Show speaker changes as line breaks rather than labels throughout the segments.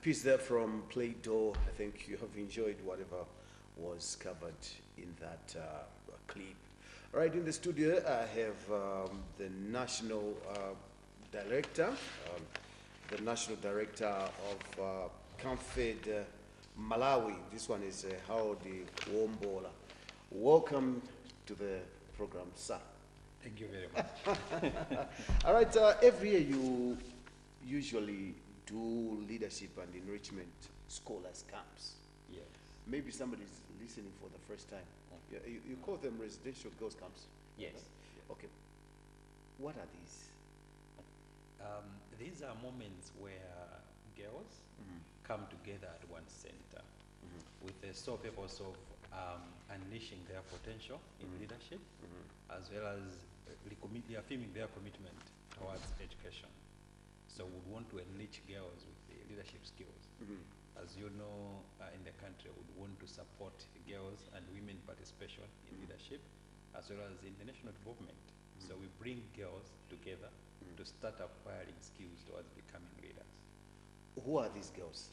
piece there from Play-Doh. I think you have enjoyed whatever was covered in that clip. All right, in the studio, I have the national director, of Camfed Malawi. This one is Howdy Kuombola. Welcome to the program, sir.
Thank you very much.
All right, every year you usually do leadership and enrichment scholars camps.
Yes.
Maybe somebody's listening for the first time. Yeah, you call them residential girls camps?
Yes.
Okay. What are these?
These are moments where girls come together at one center with the sole purpose of unleashing their potential in leadership, as well as reaffirming their commitment towards education. So we want to enrich girls with the leadership skills. As you know, in the country, we want to support girls and women participation in leadership, as well as international development. So we bring girls together to start acquiring skills towards becoming leaders.
Who are these girls?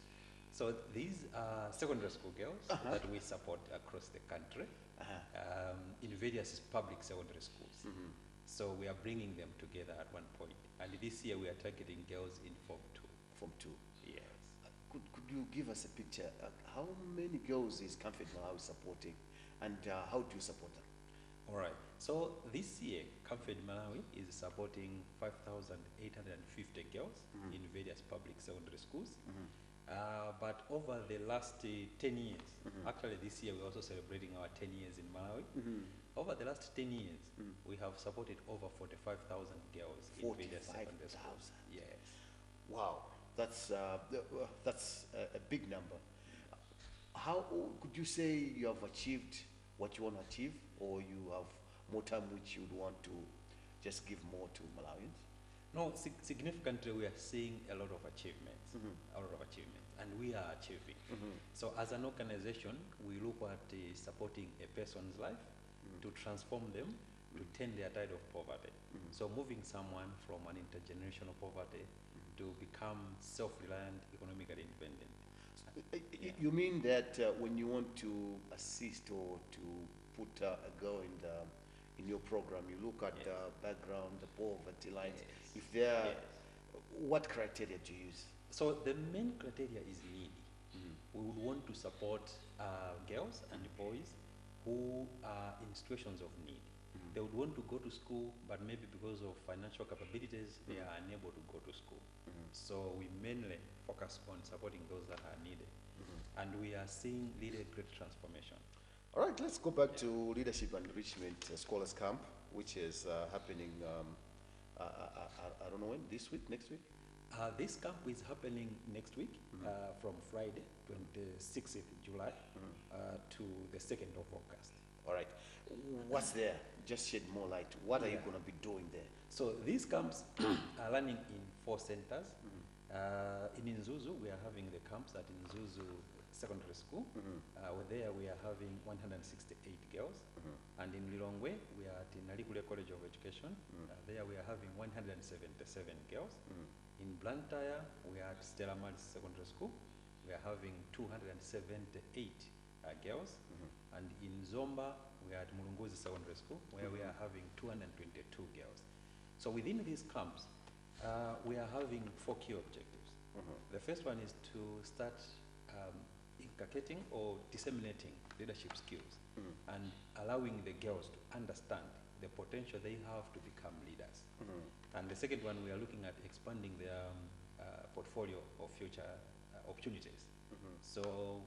So these are secondary school girls that we support across the country in various public secondary schools. So we are bringing them together at one point. And this year we are targeting girls in Form 2.
Form 2.
Yes.
Could you give us a picture? How many girls is Camfed Malawi supporting, and how do you support them?
All right. So this year, Camfed Malawi is supporting 5,850 girls in various public secondary schools. But over the last 10 years, actually this year we're also celebrating our 10 years in Malawi. Over the last 10 years, we have supported over 45,000 girls in various secondary schools. Yes.
Wow, that's a big number. How could you say you have achieved what you want to achieve, or you have more time which you would want to just give more to Malawians?
No, significantly we are seeing a lot of achievements, and we are achieving. So as an organization, we look at supporting a person's life to transform them, to turn their tide of poverty. So moving someone from an intergenerational poverty to become self-reliant, economically independent.
You mean that when you want to assist or to put a girl in your program, you look at the background, the poverty lines. If they're, what criteria do you use?
So the main criteria is need. We would want to support girls and boys who are in situations of need. They would want to go to school, but maybe because of financial capabilities, they are unable to go to school. So we mainly focus on supporting those that are needed. And we are seeing really great transformation.
All right, let's go back to Leadership and Enrichment Scholars Camp, which is happening, I don't know when, this week, next week?
This camp is happening next week from Friday, 26th July to the 2nd of August.
All right. What's there? Just shed more light. What are you going to be doing there?
So these camps are running in 4 centers. In Nzuzu, we are having the camps at Nzuzu Secondary School. There we are having 168 girls. And in Lilongwe, we are at Nalikule College of Education. There we are having 177 girls. In Blantyre, we are at Stella Maris Secondary School. We are having 278 girls. And in Zomba, we are at Mulunguzi Secondary School, where we are having 222 girls. So within these camps, we are having 4 key objectives. The first one is to start inculcating or disseminating leadership skills and allowing the girls to understand the potential they have to become leaders. And the second one, we are looking at expanding their portfolio of future opportunities. So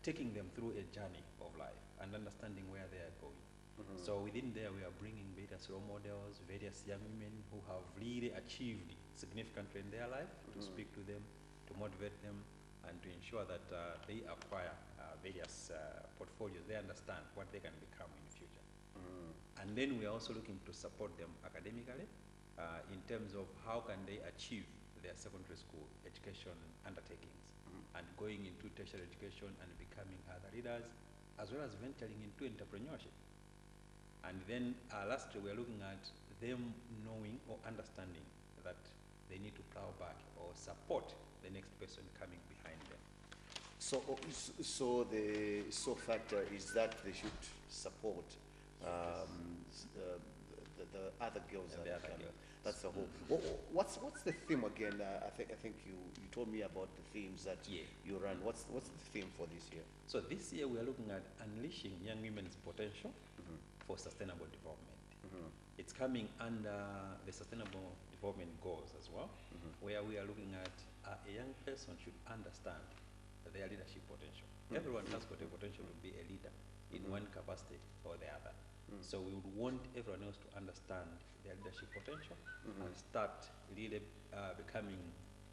taking them through a journey of life and understanding where they are going. So within there, we are bringing various role models, various young women who have really achieved significantly in their life, to speak to them, to motivate them, and to ensure that they acquire various portfolios. They understand what they can become in the future. And then we are also looking to support them academically in terms of how can they achieve their secondary school education undertakings and going into tertiary education and becoming other leaders, as well as venturing into entrepreneurship. And then lastly, we are looking at them knowing or understanding that they need to plow back or support the next person coming behind them.
So the factor is that they should support the other girls
And
that
the
are
other
coming.
girls.
That's the whole. What's the theme again? I think you told me about the themes that
Yeah.
you run. What's the theme for this year?
So this year we are looking at unleashing young women's potential for sustainable development. It's coming under the sustainable development goals as well, where we are looking at a young person should understand their leadership potential. Everyone has got a potential to be a leader in one capacity or the other. So we would want everyone else to understand their leadership potential and start really becoming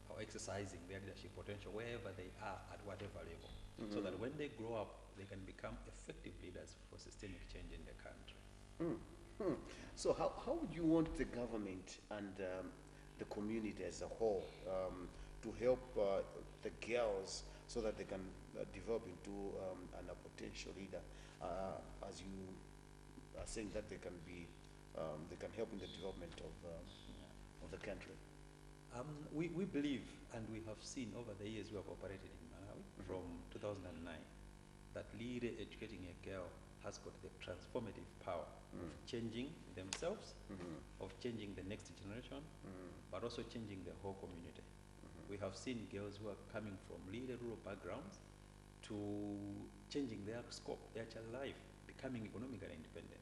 or exercising their leadership potential wherever they are at whatever level, so that when they grow up, they can become effective leaders for systemic change in the country.
So how would you want the government and the community as a whole to help the girls so that they can develop into a potential leader, as you are saying that they can help in the development of the country?
We believe, and we have seen over the years we have operated in Malawi from 2009, that really educating a girl has got the transformative power of changing themselves, of changing the next generation, but also changing the whole community. We have seen girls who are coming from really rural backgrounds to changing their scope, their child life, becoming economically independent.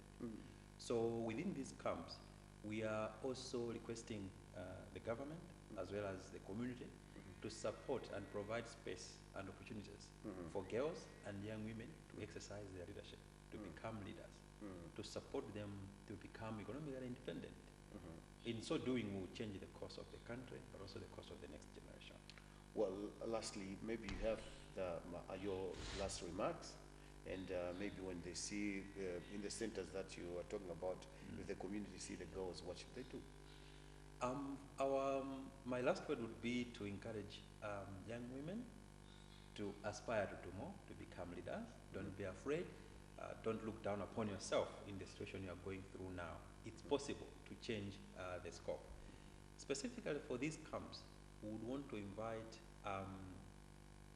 So within these camps, we are also requesting the government as well as the community to support and provide space and opportunities for girls and young women to exercise their leadership, to become leaders, to support them to become economically independent. In so doing, we will change the course of the country, but also the course of the next generation.
Well, lastly, maybe you have your last remarks, and maybe when they see in the centers that you are talking about, if the community see the girls, what should they do?
My last word would be to encourage young women to aspire to do more, to become leaders. Don't be afraid. Don't look down upon yourself in the situation you are going through now. It's possible to change the scope. Specifically for these camps, we would want to invite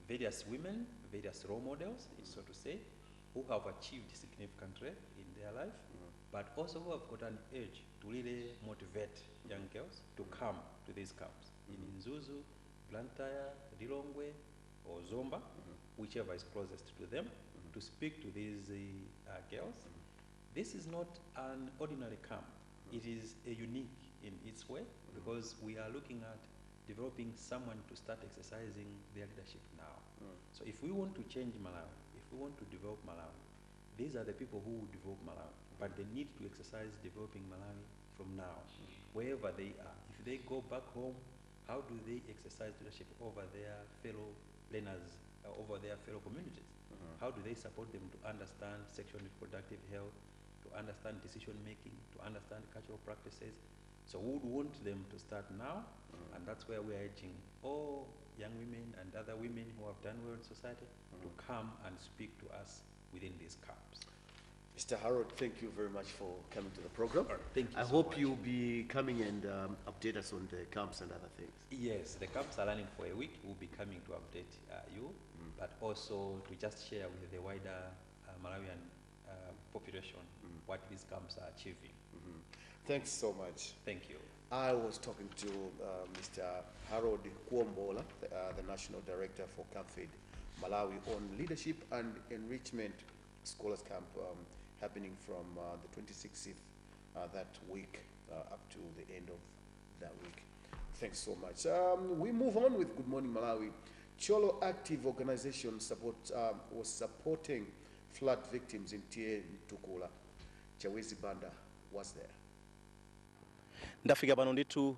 various women, various role models, so to say, who have achieved significantly in their life, but also who have got an edge to really motivate young girls to come to these camps in Nzuzu, Blantyre, Lilongwe, or Zomba, whichever is closest to them, to speak to these girls. This is not an ordinary camp. It is a unique in its way, because we are looking at developing someone to start exercising their leadership now. So if we want to change Malawi, if we want to develop Malawi, these are the people who will develop Malawi, but they need to exercise developing Malawi from now, wherever they are. If they go back home, how do they exercise leadership over their fellow learners, over their fellow communities? How do they support them to understand sexual and reproductive health, to understand decision making, to understand cultural practices? So we would want them to start now, and that's where we are urging all young women and other women who have done well in society to come and speak to us within these camps.
Mr. Harold, thank you very much for coming to the program.
Thank you
I
so
hope
much.
you'll be coming and update us on the camps and other things.
Yes, the camps are running for a week. We'll be coming to update you, but also to just share with the wider Malawian population what these camps are achieving.
Thanks so much.
Thank you.
I was talking to Mr. Harold Kuombola, the National Director for Camfed Malawi, on leadership and enrichment scholars camp happening from the 26th that week up to the end of that week. Thanks so much. We move on with Good Morning Malawi. Cholo Active Organization was supporting flood victims in Tie Tukula. Chawezi Banda was there.
Ndafika pano ndithu